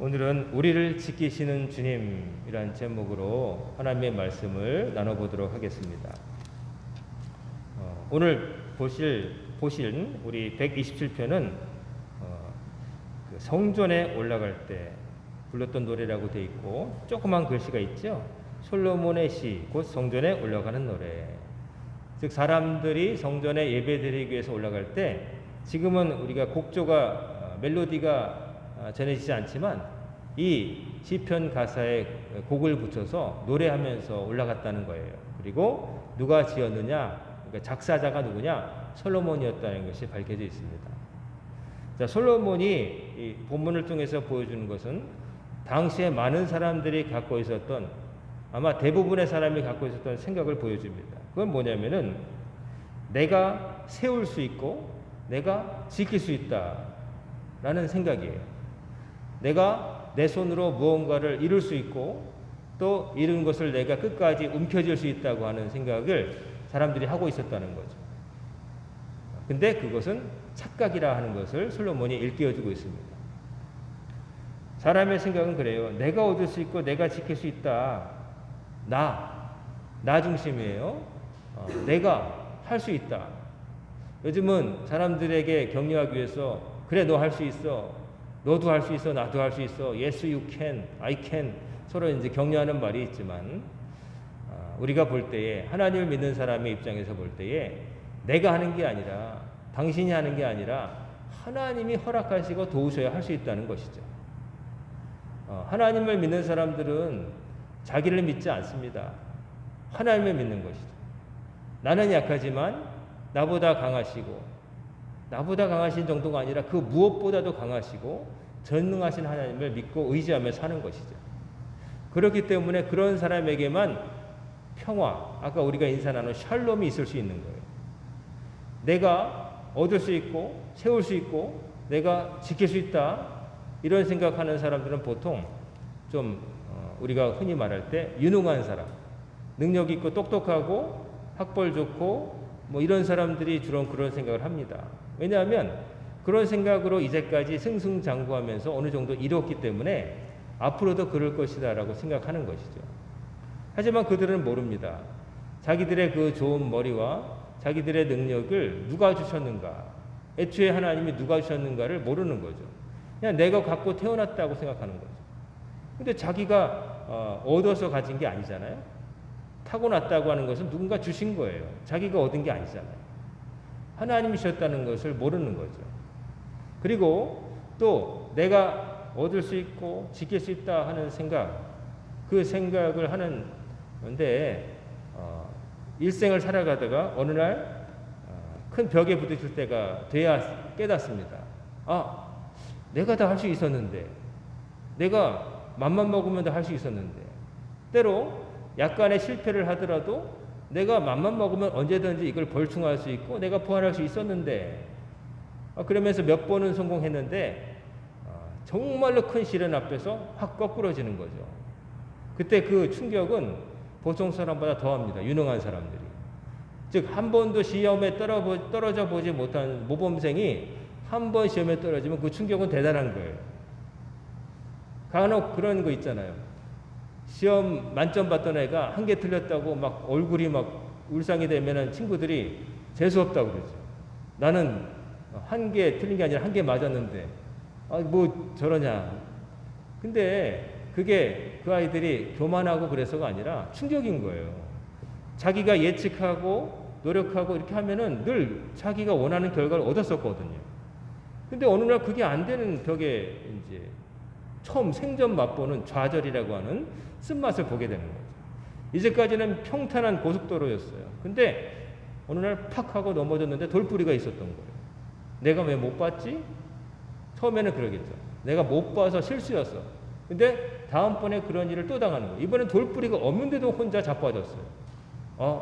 오늘은 우리를 지키시는 주님이란 제목으로 하나님의 말씀을 나눠보도록 하겠습니다. 오늘 보실 우리 127편은 그 성전에 올라갈 때 불렀던 노래라고 되어 있고, 조그만 글씨가 있죠. 솔로몬의 시, 곧 성전에 올라가는 노래. 즉 사람들이 성전에 예배드리기 위해서 올라갈 때, 지금은 우리가 곡조가 멜로디가 전해지지 않지만 이 시편 가사에 곡을 붙여서 노래하면서 올라갔다는 거예요. 그리고 누가 지었느냐, 그러니까 작사자가 누구냐, 솔로몬이었다는 것이 밝혀져 있습니다. 자, 솔로몬이 이 본문을 통해서 보여주는 것은 당시에 많은 사람들이 갖고 있었던, 아마 대부분의 사람이 갖고 있었던 생각을 보여줍니다. 그건 뭐냐면은 내가 세울 수 있고 내가 지킬 수 있다라는 생각이에요. 내가 내 손으로 무언가를 이룰 수 있고 또 이룬 것을 내가 끝까지 움켜쥘 수 있다고 하는 생각을 사람들이 하고 있었다는 거죠. 근데 그것은 착각이라 하는 것을 솔로몬이 일깨워주고 있습니다. 사람의 생각은 그래요. 내가 얻을 수 있고 내가 지킬 수 있다. 나 중심이에요. 내가 할 수 있다. 요즘은 사람들에게 격려하기 위해서, 그래 너 할 수 있어, 너도 할 수 있어, 나도 할 수 있어, yes you can, I can, 서로 이제 격려하는 말이 있지만, 우리가 볼 때에, 하나님을 믿는 사람의 입장에서 볼 때에 내가 하는 게 아니라, 당신이 하는 게 아니라 하나님이 허락하시고 도우셔야 할 수 있다는 것이죠. 하나님을 믿는 사람들은 자기를 믿지 않습니다. 하나님을 믿는 것이죠. 나는 약하지만 나보다 강하시고, 나보다 강하신 정도가 아니라 그 무엇보다도 강하시고 전능하신 하나님을 믿고 의지하며 사는 것이죠. 그렇기 때문에 그런 사람에게만 평화, 아까 우리가 인사 나눈 샬롬이 있을 수 있는 거예요. 내가 얻을 수 있고 세울 수 있고 내가 지킬 수 있다, 이런 생각하는 사람들은 보통 좀 우리가 흔히 말할 때 유능한 사람, 능력 있고 똑똑하고 학벌 좋고 뭐 이런 사람들이 주로 그런 생각을 합니다. 왜냐하면 그런 생각으로 이제까지 승승장구하면서 어느 정도 이뤘기 때문에 앞으로도 그럴 것이다 라고 생각하는 것이죠. 하지만 그들은 모릅니다. 자기들의 그 좋은 머리와 자기들의 능력을 누가 주셨는가, 애초에 하나님이 누가 주셨는가를 모르는 거죠. 그냥 내가 갖고 태어났다고 생각하는 거죠. 근데 자기가 얻어서 가진 게 아니잖아요. 타고났다고 하는 것은 누군가 주신 거예요. 자기가 얻은 게 아니잖아요. 하나님이 주셨다는 것을 모르는 거죠. 그리고 또 내가 얻을 수 있고 지킬 수 있다 하는 생각, 그 생각을 하는 건데, 일생을 살아가다가 어느 날 큰 벽에 부딪힐 때가 돼야 깨닫습니다. 내가 다 할 수 있었는데, 내가 맘만 먹으면 다 할 수 있었는데, 때로 약간의 실패를 하더라도 내가 맘만 먹으면 언제든지 이걸 벌충할 수 있고 내가 보완할 수 있었는데, 그러면서 몇 번은 성공했는데 정말로 큰 시련 앞에서 확 거꾸러지는 거죠. 그때 그 충격은 보통 사람보다 더합니다. 유능한 사람들이. 즉 한 번도 시험에 떨어져 보지 못한 모범생이 한 번 시험에 떨어지면 그 충격은 대단한 거예요. 간혹 그런 거 있잖아요. 시험 만점 받던 애가 한 개 틀렸다고 막 얼굴이 막 울상이 되면은 친구들이 재수없다고 그러죠. 나는 한 개 틀린 게 아니라 한 개 맞았는데 뭐 저러냐. 근데 그게 그 아이들이 교만하고 그래서가 아니라 충격인 거예요. 자기가 예측하고 노력하고 이렇게 하면은 늘 자기가 원하는 결과를 얻었었거든요. 근데 어느 날 그게 안 되는 벽에 이제 처음 생전 맛보는 좌절이라고 하는 쓴맛을 보게 되는 거죠. 이제까지는 평탄한 고속도로였어요. 근데 어느 날 팍 하고 넘어졌는데 돌뿌리가 있었던 거예요. 내가 왜 못 봤지? 처음에는 그러겠죠. 내가 못 봐서 실수였어. 근데 다음번에 그런 일을 또 당하는 거예요. 이번엔 돌뿌리가 없는데도 혼자 자빠졌어요.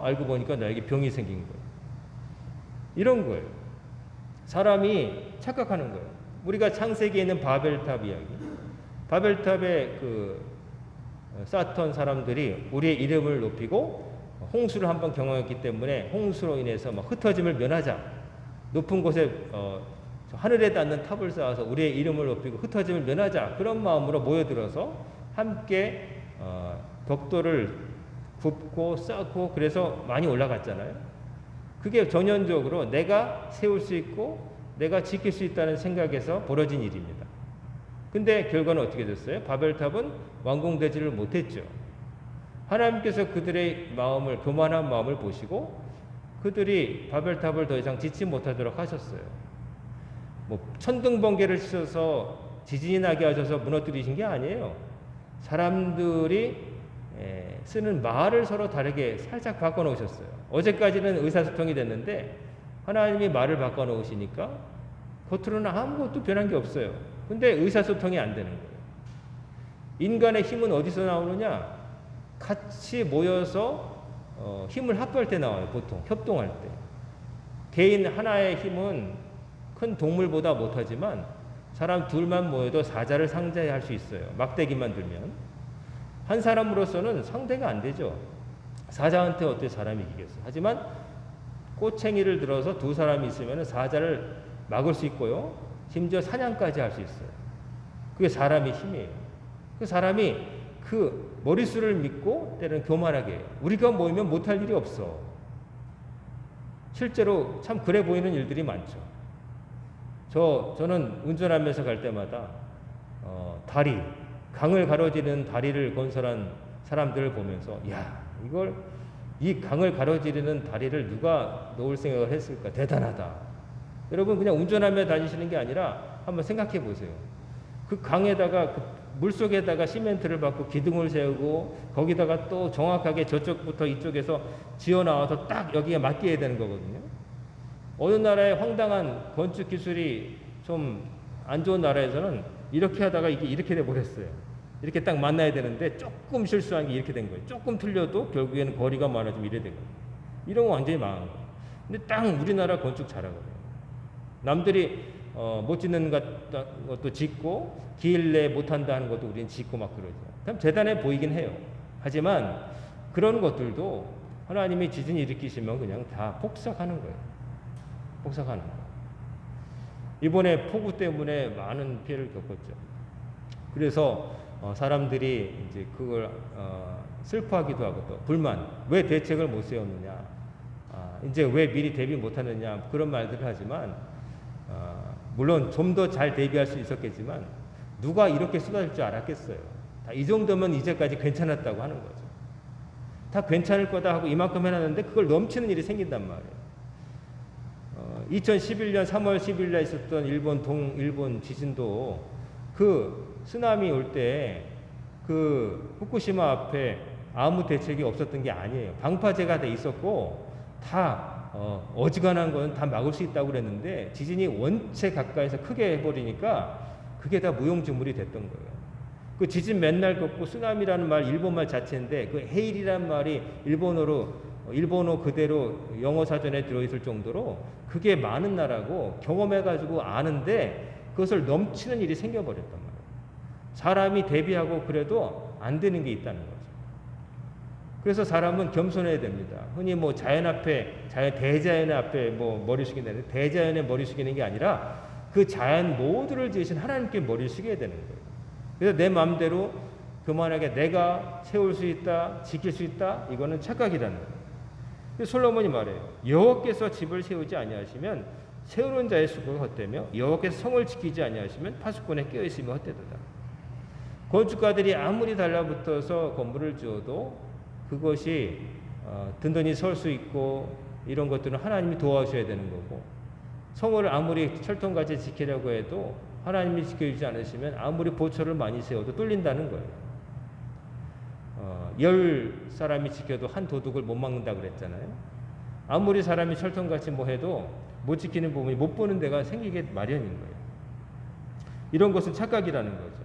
알고 보니까 나에게 병이 생긴 거예요. 이런 거예요. 사람이 착각하는 거예요. 우리가 창세기에 있는 바벨탑 이야기. 바벨탑에 쌓던 사람들이 우리의 이름을 높이고 홍수를 한번 경험했기 때문에 홍수로 인해서 막 흩어짐을 면하자. 높은 곳에 하늘에 닿는 탑을 쌓아서 우리의 이름을 높이고 흩어짐을 면하자. 그런 마음으로 모여들어서 함께 벽돌을 굽고 쌓고 그래서 많이 올라갔잖아요. 그게 전형적으로 내가 세울 수 있고 내가 지킬 수 있다는 생각에서 벌어진 일입니다. 근데 결과는 어떻게 됐어요? 바벨탑은 완공되지를 못했죠. 하나님께서 그들의 마음을, 교만한 마음을 보시고 그들이 바벨탑을 더 이상 짓지 못하도록 하셨어요. 뭐 천둥번개를 치셔서 지진이 나게 하셔서 무너뜨리신 게 아니에요. 사람들이 쓰는 말을 서로 다르게 살짝 바꿔놓으셨어요. 어제까지는 의사소통이 됐는데 하나님이 말을 바꿔놓으시니까 겉으로는 아무것도 변한 게 없어요. 근데 의사소통이 안 되는 거예요. 인간의 힘은 어디서 나오느냐? 같이 모여서 힘을 합할 때 나와요. 보통 협동할 때. 개인 하나의 힘은 큰 동물보다 못하지만 사람 둘만 모여도 사자를 상대할 수 있어요. 막대기만 들면. 한 사람으로서는 상대가 안 되죠. 사자한테 어떻게 사람이 이기겠어요. 하지만 꼬챙이를 들어서 두 사람이 있으면 사자를 막을 수 있고요. 심지어 사냥까지 할 수 있어요. 그게 사람의 힘이에요. 그 사람이 그 머릿수를 믿고 때로는 교만하게 해요. 우리가 모이면 못할 일이 없어. 실제로 참 그래 보이는 일들이 많죠. 저는 운전하면서 갈 때마다 다리, 강을 가로지르는 다리를 건설한 사람들을 보면서 이 강을 가로지르는 다리를 누가 놓을 생각을 했을까? 대단하다. 여러분 그냥 운전하며 다니시는 게 아니라 한번 생각해 보세요. 그 강에다가 그 물속에다가 시멘트를 받고 기둥을 세우고 거기다가 또 정확하게 저쪽부터 이쪽에서 지어 나와서 딱 여기에 맡겨야 되는 거거든요. 어느 나라의 황당한 건축 기술이 좀 안 좋은 나라에서는 이렇게 하다가 이게 이렇게 돼 버렸어요. 이렇게 딱 만나야 되는데 조금 실수한 게 이렇게 된 거예요. 조금 틀려도 결국에는 거리가 많아지면 이래 되거든요. 이런 거 완전히 망한 거예요. 근데 딱 우리나라 건축 잘하거든요. 남들이 못 짓는 것도 짓고 기일 내에 못한다 하는 것도 우리는 짓고 막 그러죠. 참 대단해 보이긴 해요. 하지만 그런 것들도 하나님이 지진 일으키시면 그냥 다 폭삭하는 거예요. 폭삭하는 거예요. 이번에 폭우 때문에 많은 피해를 겪었죠. 그래서 사람들이 이제 그걸 슬퍼하기도 하고 또 불만, 왜 대책을 못 세웠느냐, 이제 왜 미리 대비 못하느냐 그런 말들을 하지만 물론 좀 더 잘 대비할 수 있었겠지만 누가 이렇게 쏟아질 줄 알았겠어요. 이 정도면 이제까지 괜찮았다고 하는 거죠. 다 괜찮을 거다 하고 이만큼 해놨는데 그걸 넘치는 일이 생긴단 말이에요. 2011년 3월 10일 날 있었던 일본 지진도 그 쓰나미 올 때 그 후쿠시마 앞에 아무 대책이 없었던 게 아니에요. 방파제가 돼 있었고 다 어지간한 건 다 막을 수 있다고 그랬는데 지진이 원체 가까이서 크게 해버리니까 그게 다 무용지물이 됐던 거예요. 그 지진 맨날 겪고 쓰나미라는 말 일본말 자체인데 그 헤일이란 말이 일본어 그대로 영어 사전에 들어있을 정도로 그게 많은 나라고 경험해가지고 아는데 그것을 넘치는 일이 생겨버렸단 말이에요. 사람이 대비하고 그래도 안 되는 게 있다는 거죠. 그래서 사람은 겸손해야 됩니다. 흔히 뭐 대자연 앞에 뭐 머리 숙이는데 대자연에 머리 숙이는 게 아니라 그 자연 모두를 지으신 하나님께 머리를 숙여야 되는 거예요. 그래서 내 마음대로 교만하게 내가 세울 수 있다, 지킬 수 있다, 이거는 착각이라는 거예요. 솔로몬이 말해요. 여호와께서 집을 세우지 아니하시면 세우는 자의 수고가 헛되며 여호와께서 성을 지키지 아니하시면 파수꾼에 깨어 있으며 헛되도다. 건축가들이 아무리 달라붙어서 건물을 지어도 그것이 든든히 설 수 있고 이런 것들은 하나님이 도와주셔야 되는 거고 성을 아무리 철통같이 지키려고 해도 하나님이 지켜주지 않으시면 아무리 보초를 많이 세워도 뚫린다는 거예요. 10사람이 지켜도 한 도둑을 못 막는다 그랬잖아요. 아무리 사람이 철통같이 뭐 해도 못 지키는 부분이 못 보는 데가 생기게 마련인 거예요. 이런 것은 착각이라는 거죠.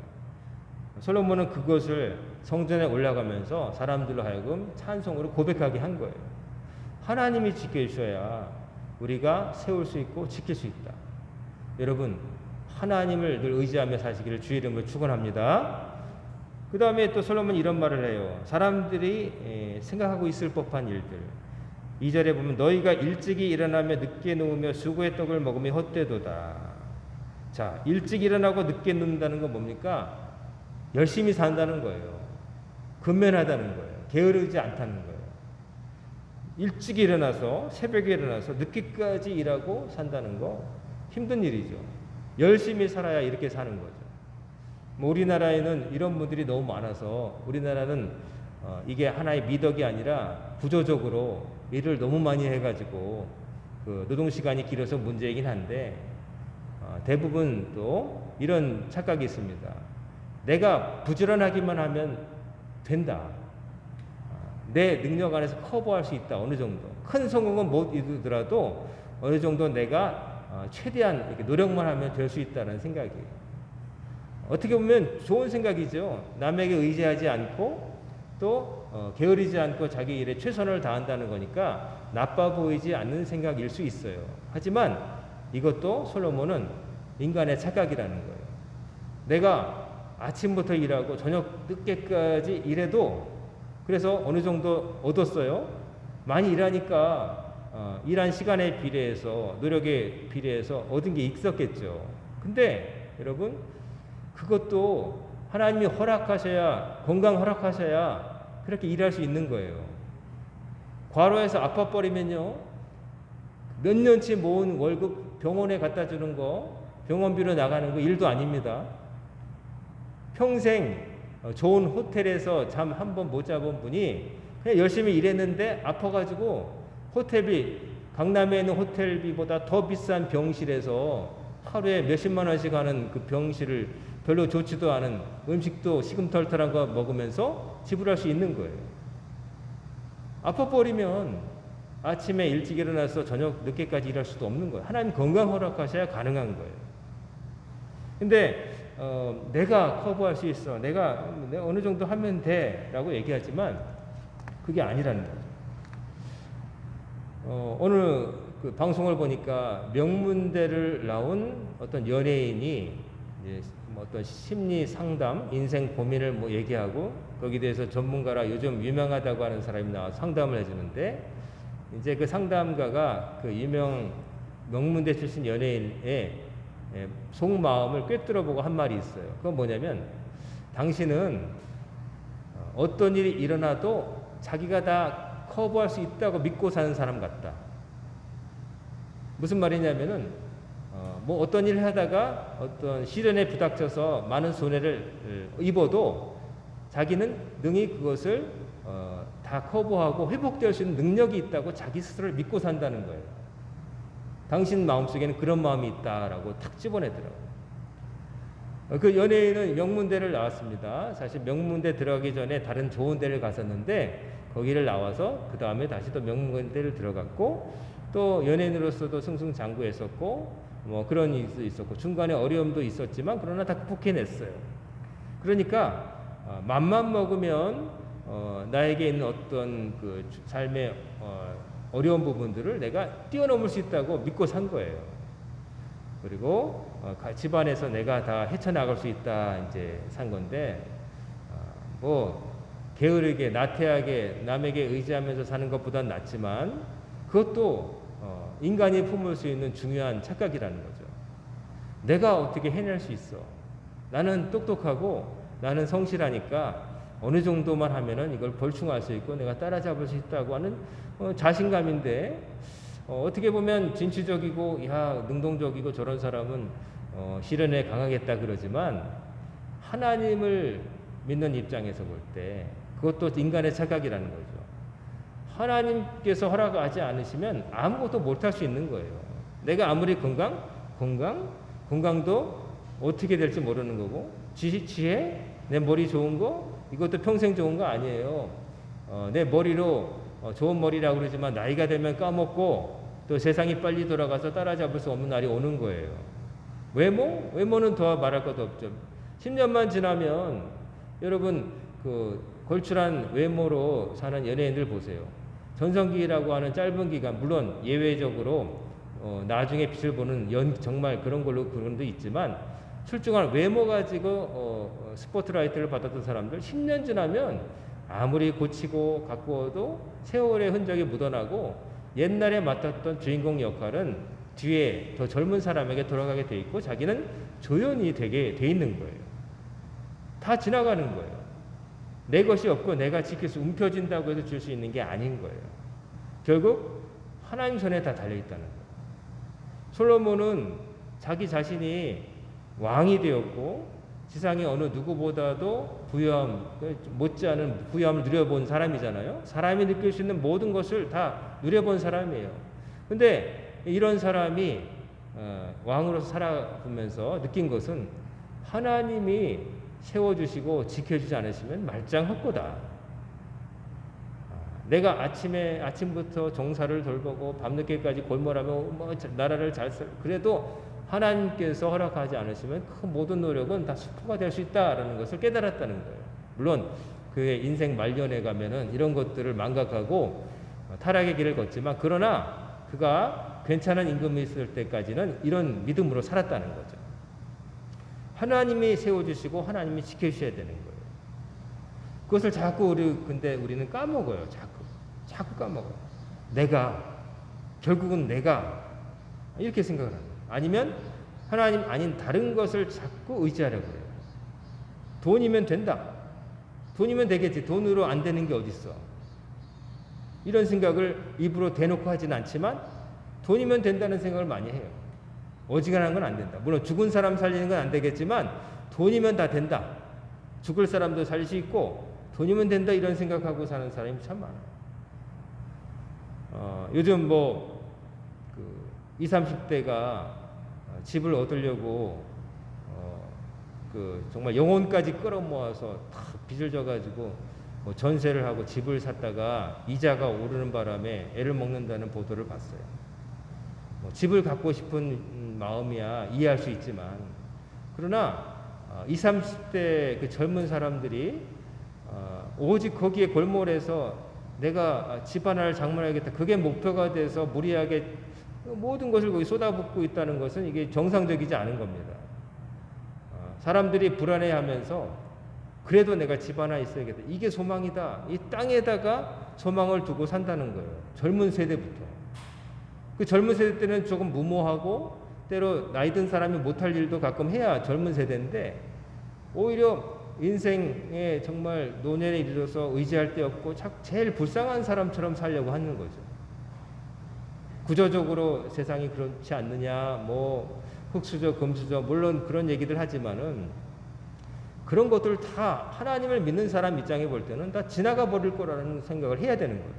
솔로몬은 그것을 성전에 올라가면서 사람들로 하여금 찬송으로 고백하게 한 거예요. 하나님이 지켜주셔야 우리가 세울 수 있고 지킬 수 있다. 여러분 하나님을 늘 의지하며 사시기를 주의 이름으로 축원합니다. 그 다음에 또 솔로몬이 이런 말을 해요. 사람들이 생각하고 있을 법한 일들. 2절에 보면 너희가 일찍이 일어나며 늦게 누우며 수고의 떡을 먹으며 헛되도다. 자, 일찍 일어나고 늦게 눕는다는 건 뭡니까? 열심히 산다는 거예요. 근면하다는 거예요. 게으르지 않다는 거예요. 일찍 일어나서 새벽에 일어나서 늦게까지 일하고 산다는 거 힘든 일이죠. 열심히 살아야 이렇게 사는 거죠. 뭐 우리나라에는 이런 분들이 너무 많아서 우리나라는 이게 하나의 미덕이 아니라 구조적으로 일을 너무 많이 해가지고 그 노동 시간이 길어서 문제이긴 한데 대부분 또 이런 착각이 있습니다. 내가 부지런하기만 하면 된다. 내 능력 안에서 커버할 수 있다. 어느 정도. 큰 성공은 못 이루더라도 어느 정도 내가 최대한 이렇게 노력만 하면 될 수 있다는 생각이에요. 어떻게 보면 좋은 생각이죠. 남에게 의지하지 않고 또 게으르지 않고 자기 일에 최선을 다한다는 거니까 나빠 보이지 않는 생각일 수 있어요. 하지만 이것도 솔로몬은 인간의 착각이라는 거예요. 내가 아침부터 일하고 저녁 늦게까지 일해도 그래서 어느 정도 얻었어요. 많이 일하니까 일한 시간에 비례해서 노력에 비례해서 얻은 게 있었겠죠. 근데 여러분 그것도 하나님이 허락하셔야 건강 허락하셔야 그렇게 일할 수 있는 거예요. 과로해서 아파 버리면요 몇 년치 모은 월급 병원에 갖다 주는 거 병원비로 나가는 거 일도 아닙니다. 평생 좋은 호텔에서 잠 한 번 못 자본 분이 그냥 열심히 일했는데 아파가지고 호텔비 강남에 있는 호텔비보다 더 비싼 병실에서 하루에 몇십만 원씩 하는 그 병실을 별로 좋지도 않은 음식도 시금털털한 거 먹으면서 지불할 수 있는 거예요. 아파버리면 아침에 일찍 일어나서 저녁 늦게까지 일할 수도 없는 거예요. 하나님 건강 허락하셔야 가능한 거예요. 근데 내가 커버할 수 있어. 내가 어느 정도 하면 돼 라고 얘기하지만 그게 아니라는 거죠. 오늘 그 방송을 보니까 명문대를 나온 어떤 연예인이 이제 뭐 어떤 심리 상담, 인생 고민을 뭐 얘기하고 거기에 대해서 전문가라 요즘 유명하다고 하는 사람이 나와서 상담을 해주는데 이제 그 상담가가 그 유명 명문대 출신 연예인의 속마음을 꿰뚫어보고 한 말이 있어요. 그건 뭐냐면 당신은 어떤 일이 일어나도 자기가 다 커버할 수 있다고 믿고 사는 사람 같다. 무슨 말이냐면은 뭐 어떤 일을 하다가 어떤 시련에 부닥쳐서 많은 손해를 입어도 자기는 능히 그것을 다 커버하고 회복될 수 있는 능력이 있다고 자기 스스로를 믿고 산다는 거예요. 당신 마음속에는 그런 마음이 있다라고 탁 집어내더라고요. 그 연예인은 명문대를 나왔습니다. 사실 명문대 들어가기 전에 다른 좋은 데를 갔었는데 거기를 나와서 그 다음에 다시 또 명문대를 들어갔고 또 연예인으로서도 승승장구했었고 뭐 그런 일도 있었고 중간에 어려움도 있었지만 그러나 다 극복해냈어요. 그러니까 맘만 먹으면 나에게 있는 어떤 그 삶의 어려운 부분들을 내가 뛰어넘을 수 있다고 믿고 산 거예요. 그리고 집안에서 내가 다 헤쳐나갈 수 있다 이제 산 건데 뭐 게으르게 나태하게 남에게 의지하면서 사는 것보다는 낫지만 그것도 인간이 품을 수 있는 중요한 착각이라는 거죠. 내가 어떻게 해낼 수 있어? 나는 똑똑하고 나는 성실하니까 어느 정도만 하면은 이걸 벌충할 수 있고 내가 따라잡을 수 있다고 하는 자신감인데 어떻게 보면 진취적이고 능동적이고 저런 사람은 시련에 강하겠다 그러지만 하나님을 믿는 입장에서 볼 때 그것도 인간의 착각이라는 거죠. 하나님께서 허락하지 않으시면 아무것도 못할 수 있는 거예요. 내가 아무리 건강도 어떻게 될지 모르는 거고 지혜, 내 머리 좋은 거 이것도 평생 좋은 거 아니에요. 내 머리로 좋은 머리라고 그러지만 나이가 되면 까먹고 또 세상이 빨리 돌아가서 따라잡을 수 없는 날이 오는 거예요. 외모는 더 말할 것도 없죠. 10년만 지나면 여러분 그 걸출한 외모로 사는 연예인들 보세요. 전성기라고 하는 짧은 기간 물론 예외적으로 나중에 빛을 보는 정말 그런 걸로 그런 데 있지만 출중한 외모 가지고 스포트라이트를 받았던 사람들 10년 지나면 아무리 고치고 가꾸어도 세월의 흔적이 묻어나고 옛날에 맡았던 주인공 역할은 뒤에 더 젊은 사람에게 돌아가게 돼 있고 자기는 조연이 되게 돼 있는 거예요. 다 지나가는 거예요. 내 것이 없고 내가 지킬 수 움켜진다고 해서 줄 수 있는 게 아닌 거예요. 결국 하나님 손에 다 달려있다는 거예요. 솔로몬은 자기 자신이 왕이 되었고 지상의 어느 누구보다도 부유함, 못지않은 부유함을 누려본 사람이잖아요. 사람이 느낄 수 있는 모든 것을 다 누려본 사람이에요. 근데 이런 사람이 왕으로서 살아보면서 느낀 것은 하나님이 세워주시고 지켜주지 않으시면 말짱 헛고다. 내가 아침부터 정사를 돌보고 밤늦게까지 골몰하며 뭐 나라를 잘 그래도 하나님께서 허락하지 않으시면 그 모든 노력은 다 수포가 될 수 있다라는 것을 깨달았다는 거예요. 물론 그의 인생 말년에 가면은 이런 것들을 망각하고 타락의 길을 걷지만 그러나 그가 괜찮은 임금이 있을 때까지는 이런 믿음으로 살았다는 거죠. 하나님이 세워주시고 하나님이 지켜주셔야 되는 거예요. 그것을 자꾸 근데 우리는 까먹어요. 자꾸 까먹어요. 결국은 내가 이렇게 생각을 합니다. 아니면 하나님 아닌 다른 것을 자꾸 의지하려고 해요. 돈이면 된다. 돈이면 되겠지. 돈으로 안 되는 게 어딨어. 이런 생각을 입으로 대놓고 하진 않지만 돈이면 된다는 생각을 많이 해요. 어지간한 건 안 된다. 물론 죽은 사람 살리는 건 안 되겠지만 돈이면 다 된다. 죽을 사람도 살릴 수 있고 돈이면 된다 이런 생각하고 사는 사람이 참 많아요. 요즘 그 20, 30대가 집을 얻으려고 그 정말 영혼까지 끌어모아서 다 빚을 져가지고 뭐 전세를 하고 집을 샀다가 이자가 오르는 바람에 애를 먹는다는 보도를 봤어요. 집을 갖고 싶은 마음이야 이해할 수 있지만 그러나 20, 30대 그 젊은 사람들이 오직 거기에 골몰해서 내가 집 하나를 장만해야겠다. 그게 목표가 돼서 무리하게 모든 것을 거기 쏟아붓고 있다는 것은 이게 정상적이지 않은 겁니다. 사람들이 불안해하면서 그래도 내가 집 하나 있어야겠다. 이게 소망이다. 이 땅에다가 소망을 두고 산다는 거예요. 젊은 세대부터. 그 젊은 세대 때는 조금 무모하고 때로 나이 든 사람이 못할 일도 가끔 해야 젊은 세대인데 오히려 인생에 정말 노년에 이르러서 의지할 데 없고 제일 불쌍한 사람처럼 살려고 하는 거죠. 구조적으로 세상이 그렇지 않느냐, 흑수저, 금수저, 물론 그런 얘기들 하지만은 그런 것들 다 하나님을 믿는 사람 입장에 볼 때는 다 지나가 버릴 거라는 생각을 해야 되는 거죠.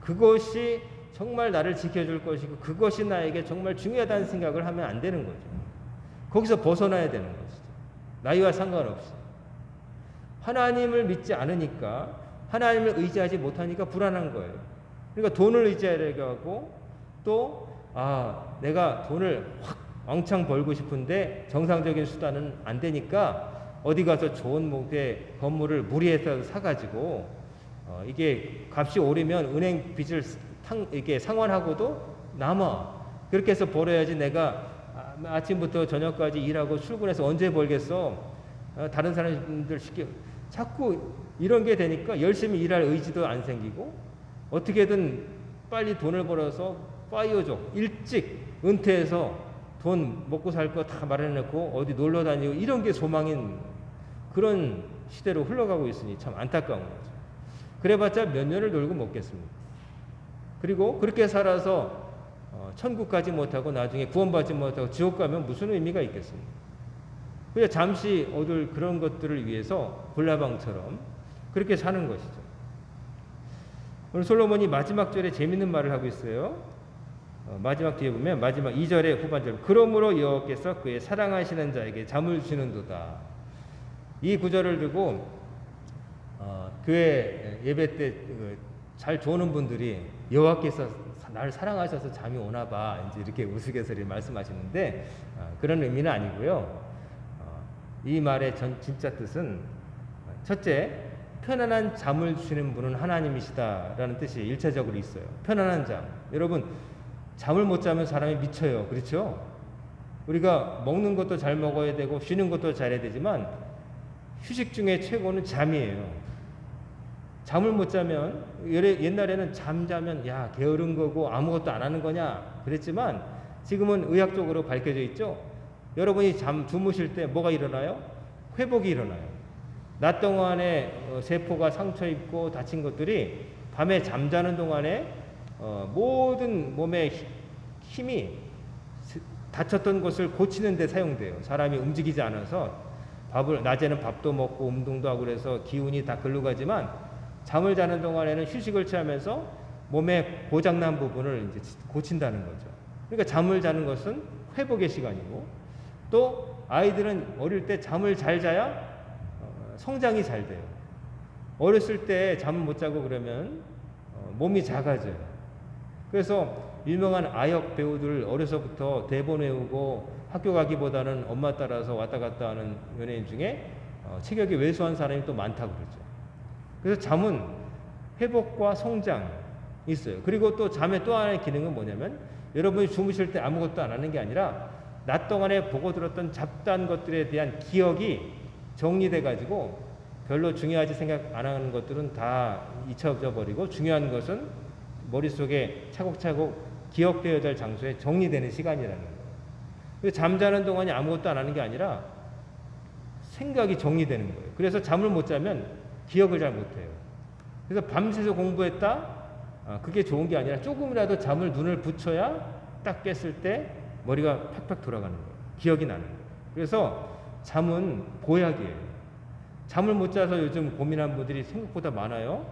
그것이 정말 나를 지켜줄 것이고 그것이 나에게 정말 중요하다는 생각을 하면 안 되는 거죠. 거기서 벗어나야 되는 것이죠. 나이와 상관없이. 하나님을 믿지 않으니까 하나님을 의지하지 못하니까 불안한 거예요. 그러니까 돈을 의지하려고 하고 또 내가 돈을 확 왕창 벌고 싶은데 정상적인 수단은 안 되니까 어디 가서 좋은 목대 건물을 무리해서 사가지고 이게 값이 오르면 은행 빚을 이게 상환하고도 남아. 그렇게 해서 벌어야지 내가 아침부터 저녁까지 일하고 출근해서 언제 벌겠어. 다른 사람들 시켜. 자꾸 이런 게 되니까 열심히 일할 의지도 안 생기고 어떻게든 빨리 돈을 벌어서 파이어족 일찍 은퇴해서 돈 먹고 살 거 다 마련해놓고 어디 놀러 다니고 이런 게 소망인 그런 시대로 흘러가고 있으니 참 안타까운 거죠. 그래봤자 몇 년을 놀고 먹겠습니까? 그리고 그렇게 살아서 천국 가지 못하고 나중에 구원받지 못하고 지옥 가면 무슨 의미가 있겠습니까? 그냥 잠시 얻을 그런 것들을 위해서 불나방처럼 그렇게 사는 것이죠. 오늘 솔로몬이 마지막 절에 재밌는 말을 하고 있어요. 마지막 뒤에 보면 마지막 2절의 후반절 그러므로 여호와께서 그의 사랑하시는 자에게 잠을 주는도다. 이 구절을 두고 교회 예배 때 잘 조는 분들이 여호와께서 나를 사랑하셔서 잠이 오나 봐 이제 이렇게 우스갯소리 말씀하시는데 그런 의미는 아니고요. 이 말의 진짜 뜻은 첫째 편안한 잠을 주시는 분은 하나님이시다라는 뜻이 일차적으로 있어요. 편안한 잠. 여러분 잠을 못 자면 사람이 미쳐요. 그렇죠? 우리가 먹는 것도 잘 먹어야 되고 쉬는 것도 잘해야 되지만 휴식 중에 최고는 잠이에요. 잠을 못 자면 옛날에는 잠자면 야 게으른 거고 아무것도 안 하는 거냐 그랬지만 지금은 의학적으로 밝혀져 있죠. 여러분이 주무실 때 뭐가 일어나요? 회복이 일어나요. 낮 동안에 세포가 상처 입고 다친 것들이 밤에 잠자는 동안에 모든 몸의 힘이 다쳤던 것을 고치는 데 사용돼요. 사람이 움직이지 않아서 낮에는 밥도 먹고 운동도 하고 그래서 기운이 다 글로 가지만 잠을 자는 동안에는 휴식을 취하면서 몸의 고장난 부분을 이제 고친다는 거죠. 그러니까 잠을 자는 것은 회복의 시간이고 또 아이들은 어릴 때 잠을 잘 자야 성장이 잘 돼요. 어렸을 때 잠을 못 자고 그러면 몸이 작아져요. 그래서 유명한 아역 배우들 어려서부터 대본 외우고 학교 가기보다는 엄마 따라서 왔다 갔다 하는 연예인 중에 체격이 왜소한 사람이 또 많다고 그러죠. 그래서 잠은 회복과 성장이 있어요. 그리고 또 잠의 또 하나의 기능은 뭐냐면 여러분이 주무실 때 아무것도 안 하는 게 아니라 낮 동안에 보고 들었던 잡다한 것들에 대한 기억이 정리돼 가지고 별로 중요하지 생각 안 하는 것들은 다 잊혀져 버리고 중요한 것은 머릿속에 차곡차곡 기억되어야 될 장소에 정리되는 시간이라는 거예요. 잠자는 동안에 아무것도 안 하는 게 아니라 생각이 정리되는 거예요. 그래서 잠을 못 자면 기억을 잘 못해요. 그래서 밤새서 공부했다? 그게 좋은 게 아니라 조금이라도 눈을 붙여야 딱 깼을 때 머리가 팍팍 돌아가는 거예요. 기억이 나는 거예요. 그래서 잠은 보약이에요. 잠을 못 자서 요즘 고민한 분들이 생각보다 많아요.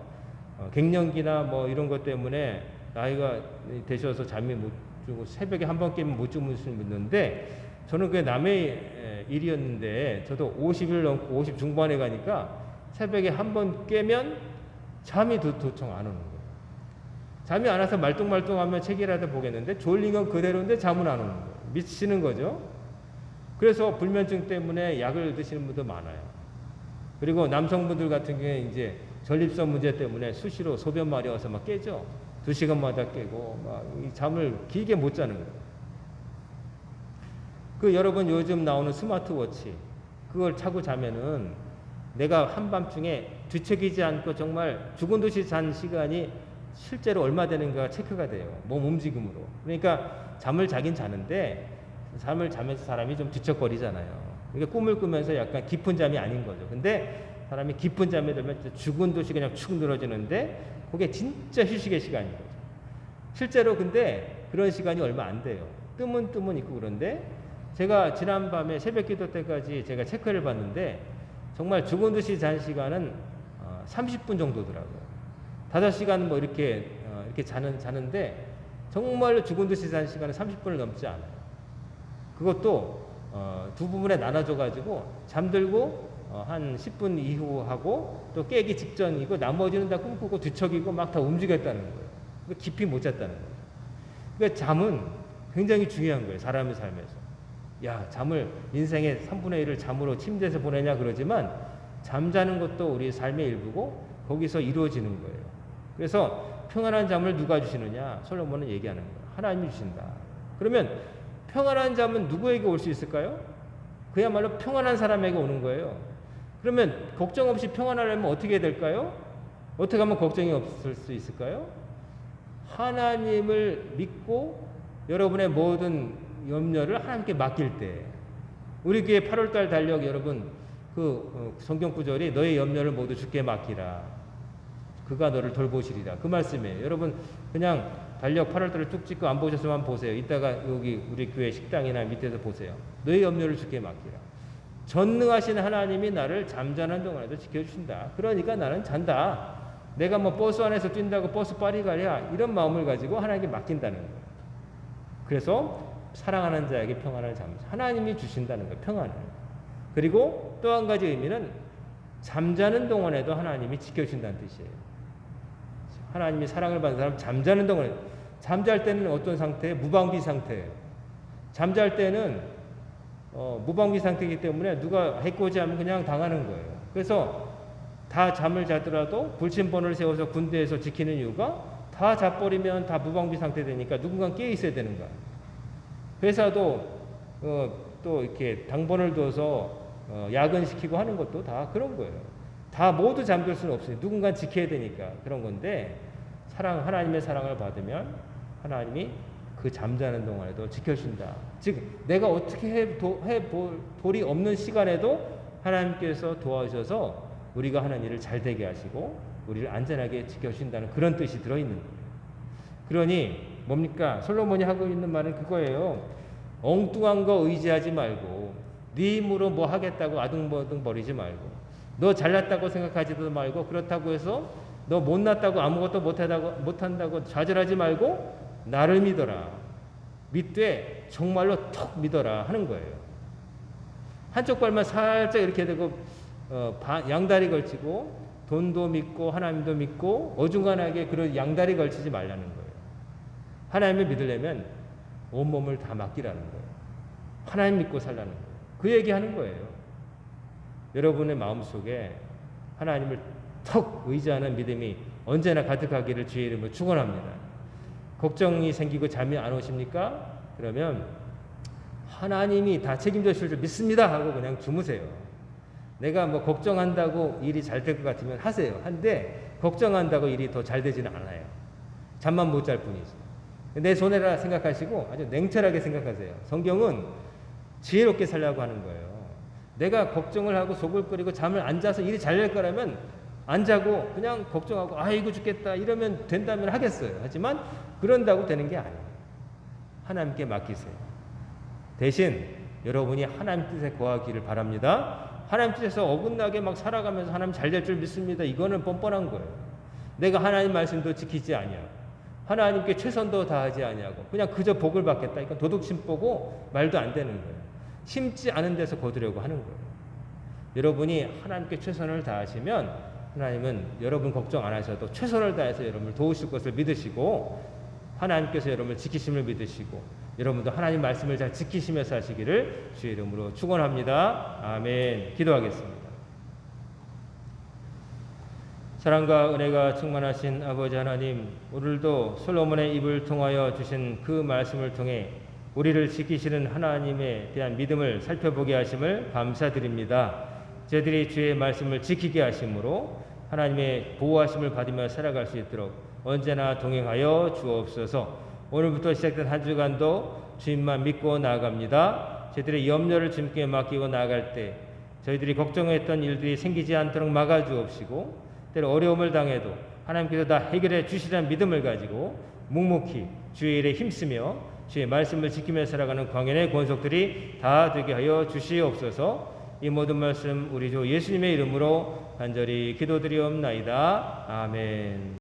갱년기나 뭐 이런 것 때문에 나이가 되셔서 잠이 못 주고 새벽에 한 번 깨면 못 주무시는 분인데 저는 그게 남의 일이었는데 저도 50일 넘고 50 중반에 가니까 새벽에 한 번 깨면 잠이 도통 안 오는 거예요. 잠이 안 와서 말똥말똥하면 책이라도 보겠는데 졸린 건 그대로인데 잠은 안 오는 거예요. 미치는 거죠. 그래서 불면증 때문에 약을 드시는 분도 많아요. 그리고 남성분들 같은 경우에 이제 전립선 문제 때문에 수시로 소변 마려워서 막 깨죠. 2시간마다 깨고 막 잠을 길게 못 자는 거예요. 여러분 요즘 나오는 스마트워치 그걸 차고 자면은 내가 한밤중에 뒤척이지 않고 정말 죽은 듯이 잔 시간이 실제로 얼마 되는가 체크가 돼요. 몸 움직임으로. 그러니까 잠을 자긴 자는데 잠을 자면서 사람이 좀 뒤척거리잖아요. 그러니까 꿈을 꾸면서 약간 깊은 잠이 아닌 거죠. 근데 사람이 깊은 잠에 들면 죽은 듯이 그냥 축 늘어지는데 그게 진짜 휴식의 시간인 거죠. 실제로 근데 그런 시간이 얼마 안 돼요. 뜸은 있고 그런데 제가 지난밤에 새벽기도 때까지 제가 체크를 봤는데 정말 죽은 듯이 잔 시간은 30분 정도더라고요. 5시간 뭐 이렇게 자는데 정말로 죽은 듯이 잔 시간은 30분을 넘지 않아요. 그것도 두 부분에 나눠져 가지고 잠들고 한 10분 이후 하고 또 깨기 직전이고 나머지는 다 꿈꾸고 뒤척이고 막 다 움직였다는 거예요. 깊이 못 잤다는 거예요. 그러니까 잠은 굉장히 중요한 거예요. 사람의 삶에서. 야, 잠을 인생의 3분의 1을 잠으로 침대에서 보내냐 그러지만 잠자는 것도 우리 삶의 일부고 거기서 이루어지는 거예요. 그래서 평안한 잠을 누가 주시느냐? 솔로몬은 얘기하는 거예요. 하나님이 주신다. 그러면 평안한 잠은 누구에게 올 수 있을까요? 그야말로 평안한 사람에게 오는 거예요. 그러면 걱정 없이 평안하려면 어떻게 해야 될까요? 어떻게 하면 걱정이 없을 수 있을까요? 하나님을 믿고 여러분의 모든 염려를 하나님께 맡길 때 우리 교회 8월달 달력 여러분 성경 구절이 너의 염려를 모두 주께 맡기라. 그가 너를 돌보시리라. 그 말씀이에요. 여러분 그냥 달력 8월달을 쭉 찍고 안 보셨으면 보세요. 이따가 여기 우리 교회 식당이나 밑에서 보세요. 너의 염려를 주께 맡기라. 전능하신 하나님이 나를 잠자는 동안에도 지켜주신다. 그러니까 나는 잔다. 내가 뭐 버스 안에서 뛴다고 버스 빨리 가랴 이런 마음을 가지고 하나님께 맡긴다는 거예요. 그래서 사랑하는 자에게 평안을 하나님이 주신다는 거예요. 평안을. 그리고 또 한 가지 의미는 잠자는 동안에도 하나님이 지켜주신다는 뜻이에요. 하나님이 사랑을 받는 사람 잠자는 동안에 잠잘 때는 어떤 상태예요? 무방비 상태예요. 잠잘 때는 무방비 상태이기 때문에 누가 해코지 하면 그냥 당하는 거예요. 그래서 다 잠을 자더라도 불침번호를 세워서 군대에서 지키는 이유가 다 자버리면 다 무방비 상태 되니까 누군가 깨어 있어야 되는 거야. 회사도 또 이렇게 당번을 둬서 야근시키고 하는 것도 다 그런 거예요. 다 모두 잠들 수는 없어요. 누군가 지켜야 되니까 그런 건데 하나님의 사랑을 받으면 하나님이 그 잠자는 동안에도 지켜준다. 즉 내가 어떻게 볼이 없는 시간에도 하나님께서 도와주셔서 우리가 하는 일을 잘 되게 하시고 우리를 안전하게 지켜주신다는 그런 뜻이 들어있는 거예요. 그러니 뭡니까? 솔로몬이 하고 있는 말은 그거예요. 엉뚱한 거 의지하지 말고 네 힘으로 뭐 하겠다고 아둥바둥 버리지 말고 너 잘났다고 생각하지도 말고 그렇다고 해서 너 못났다고 아무것도 못한다고 좌절하지 말고 나를 믿어라. 믿되 정말로 턱 믿어라 하는 거예요. 한쪽 발만 살짝 이렇게 되고 양다리 걸치고 돈도 믿고 하나님도 믿고 어중간하게 그런 양다리 걸치지 말라는 거예요. 하나님을 믿으려면 온몸을 다 맡기라는 거예요. 하나님 믿고 살라는 거예요. 그 얘기하는 거예요. 여러분의 마음속에 하나님을 턱 의지하는 믿음이 언제나 가득하기를 주의 이름으로 축원합니다. 걱정이 생기고 잠이 안 오십니까? 그러면 하나님이 다 책임져 주실 줄 믿습니다 하고 그냥 주무세요. 내가 뭐 걱정한다고 일이 잘 될 것 같으면 하세요. 한데 걱정한다고 일이 더 잘 되지는 않아요. 잠만 못 잘 뿐이지. 내 손해라 생각하시고 아주 냉철하게 생각하세요. 성경은 지혜롭게 살려고 하는 거예요. 내가 걱정을 하고 속을 끓이고 잠을 안 자서 일이 잘 될 거라면 안 자고 그냥 걱정하고 아이고 죽겠다 이러면 된다면 하겠어요. 하지만 그런다고 되는 게 아니에요. 하나님께 맡기세요. 대신 여러분이 하나님 뜻에 거하기를 바랍니다. 하나님 뜻에서 어긋나게 막 살아가면서 하나님 잘 될 줄 믿습니다. 이거는 뻔뻔한 거예요. 내가 하나님 말씀도 지키지 아니하고 하나님께 최선도 다하지 아니하고 그냥 그저 복을 받겠다. 이건 도둑심 보고 말도 안 되는 거예요. 심지 않은 데서 거두려고 하는 거예요. 여러분이 하나님께 최선을 다하시면 하나님은 여러분 걱정 안 하셔도 최선을 다해서 여러분을 도우실 것을 믿으시고 하나님께서 여러분을 지키심을 믿으시고 여러분도 하나님 말씀을 잘 지키시면서 하시기를 주의 이름으로 축원합니다. 아멘. 기도하겠습니다. 사랑과 은혜가 충만하신 아버지 하나님, 오늘도 솔로몬의 입을 통하여 주신 그 말씀을 통해 우리를 지키시는 하나님에 대한 믿음을 살펴보게 하심을 감사드립니다. 저희들이 주의 말씀을 지키게 하심으로 하나님의 보호하심을 받으며 살아갈 수 있도록 언제나 동행하여 주옵소서. 오늘부터 시작된 한 주간도 주님만 믿고 나아갑니다. 저희들의 염려를 주님께 맡기고 나아갈 때 저희들이 걱정했던 일들이 생기지 않도록 막아주옵시고 때로 어려움을 당해도 하나님께서 다 해결해 주시라는 믿음을 가지고 묵묵히 주의 일에 힘쓰며 주의 말씀을 지키며 살아가는 광연의 권속들이 다 되게 하여 주시옵소서. 이 모든 말씀 우리 주 예수님의 이름으로 간절히 기도드리옵나이다. 아멘.